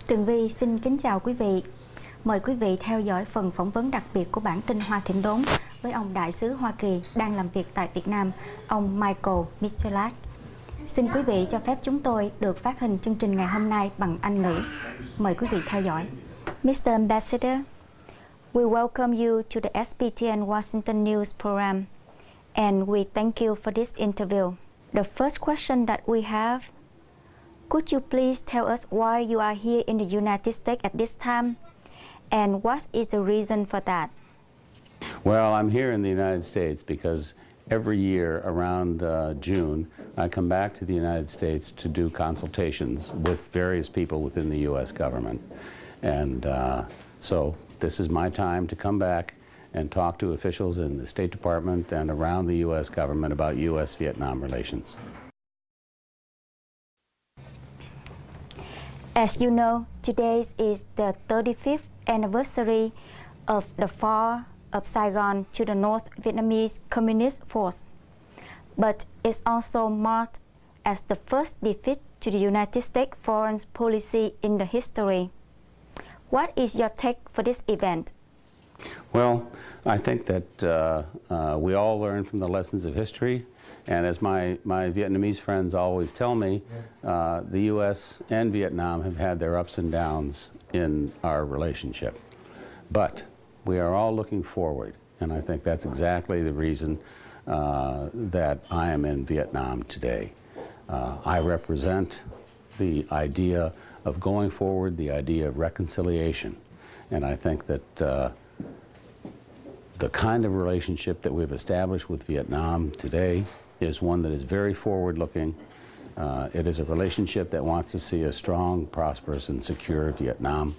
Tường Vi xin kính chào quý vị. Mời quý vị theo dõi phần phỏng vấn đặc biệt của bản tin Hoa Thịnh Đốn với ông đại sứ Hoa Kỳ đang làm việc tại Việt Nam, ông Michalak. Xin quý vị cho phép chúng tôi được phát hình chương trình ngày hôm nay bằng Anh ngữ. Mời quý vị theo dõi. Mr. Ambassador, we welcome you to the SBTN Washington News program, and we thank you for this interview. The first question that we have, could you please tell us why you are here in the United States at this time, and what is the reason for that? Well, I'm here in the United States because every year around June, I come back to the United States to do consultations with various people within the U.S. government. And so this is my time to come back and talk to officials in the State Department and around the U.S. government about U.S.-Vietnam relations. As you know, today is the 35th anniversary of the fall of Saigon to the North Vietnamese Communist Force, but it's also marked as the first defeat to the United States foreign policy in the history. What is your take for this event? Well, I think that we all learn from the lessons of history, and as my Vietnamese friends always tell me, the U.S. and Vietnam have had their ups and downs in our relationship. But we are all looking forward, and I think that's exactly the reason that I am in Vietnam today. I represent the idea of going forward, the idea of reconciliation, and I think that the kind of relationship that we've established with Vietnam today is one that is very forward-looking. It is a relationship that wants to see a strong, prosperous, and secure Vietnam.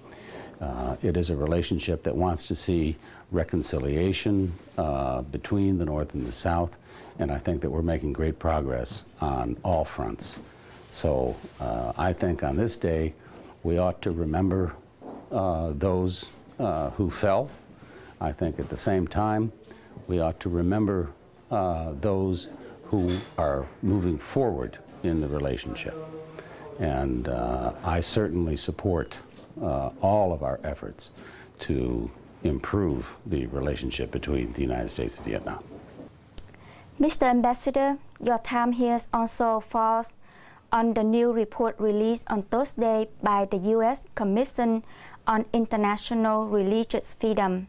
It is a relationship that wants to see reconciliation between the North and the South, and I think that we're making great progress on all fronts. So I think on this day we ought to remember those who fell. I think at the same time we ought to remember those who are moving forward in the relationship. And I certainly support all of our efforts to improve the relationship between the United States and Vietnam. Mr. Ambassador, your time here also falls on the new report released on Thursday by the U.S. Commission on International Religious Freedom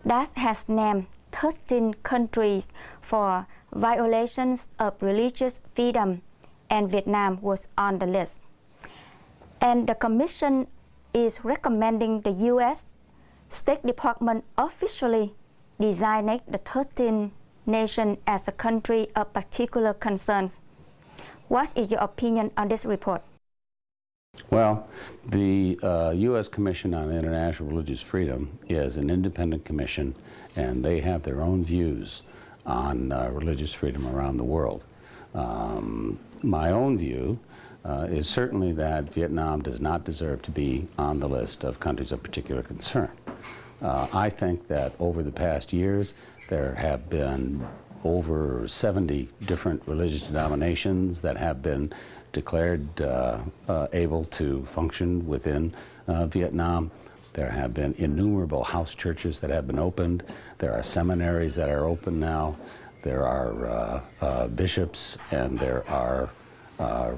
that has named 13 countries for violations of religious freedom, and Vietnam was on the list. And the Commission is recommending the U.S. State Department officially designate the 13th nation as a country of particular concerns. What is your opinion on this report? Well, the U.S. Commission on International Religious Freedom is an independent commission, and they have their own views on religious freedom around the world. My own view is certainly that Vietnam does not deserve to be on the list of countries of particular concern. I think that over the past years there have been over 70 different religious denominations that have been declared able to function within Vietnam. There have been innumerable house churches that have been opened. There are seminaries that are open now. There are bishops, and there are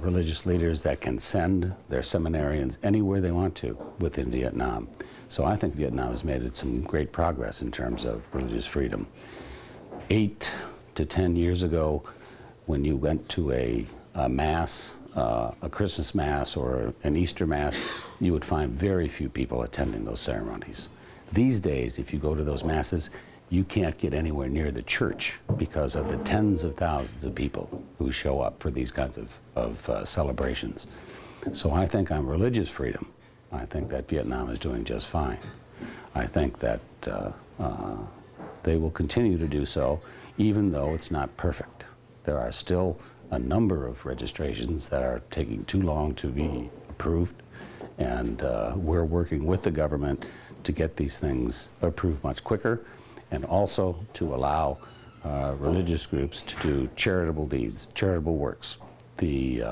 religious leaders that can send their seminarians anywhere they want to within Vietnam. So I think Vietnam has made some great progress in terms of religious freedom. 8 to 10 years ago, when you went to a mass, a Christmas mass or an Easter mass, you would find very few people attending those ceremonies. These days, if you go to those masses, you can't get anywhere near the church because of the tens of thousands of people who show up for these kinds of celebrations. So I think on religious freedom, I think that Vietnam is doing just fine. I think that they will continue to do so, even though it's not perfect. There are still a number of registrations that are taking too long to be approved, and we're working with the government to get these things approved much quicker, and also to allow religious groups to do charitable deeds, charitable works. The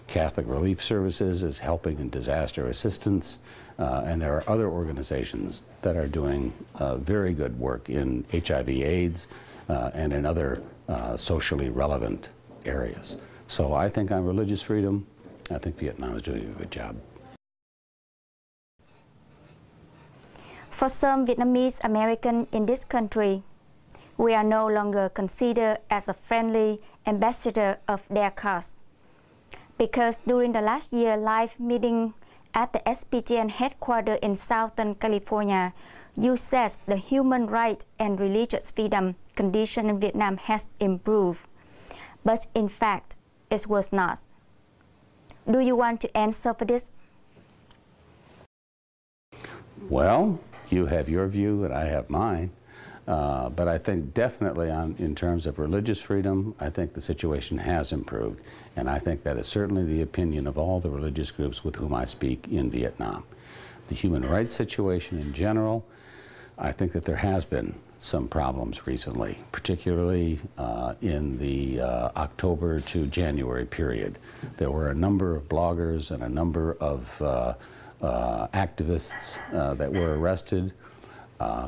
Catholic Relief Services is helping in disaster assistance, and there are other organizations that are doing very good work in HIV/AIDS and in other socially relevant areas. So I think on religious freedom, I think Vietnam is doing a good job. For some Vietnamese Americans in this country, we are no longer considered as a friendly ambassador of their cause. Because during the last year live meeting at the SPTN headquarters in Southern California, you said the human rights and religious freedom condition in Vietnam has improved. But in fact, it was not. Do you want to answer for this? Well, you have your view and I have mine. But I think definitely in terms of religious freedom, I think the situation has improved. And I think that is certainly the opinion of all the religious groups with whom I speak in Vietnam. The human rights situation in general, I think that there has been some problems recently, particularly in the October to January period. There were a number of bloggers and a number of activists that were arrested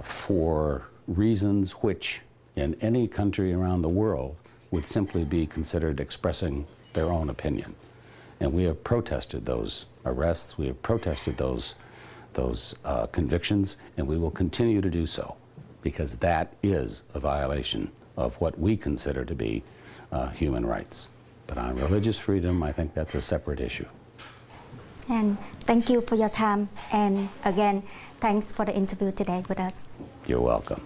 for reasons which in any country around the world would simply be considered expressing their own opinion. And we have protested those arrests, we have protested those convictions, and we will continue to do so, because that is a violation of what we consider to be human rights. But on religious freedom, I think that's a separate issue. And thank you for your time, and again, thanks for the interview today with us. You're welcome.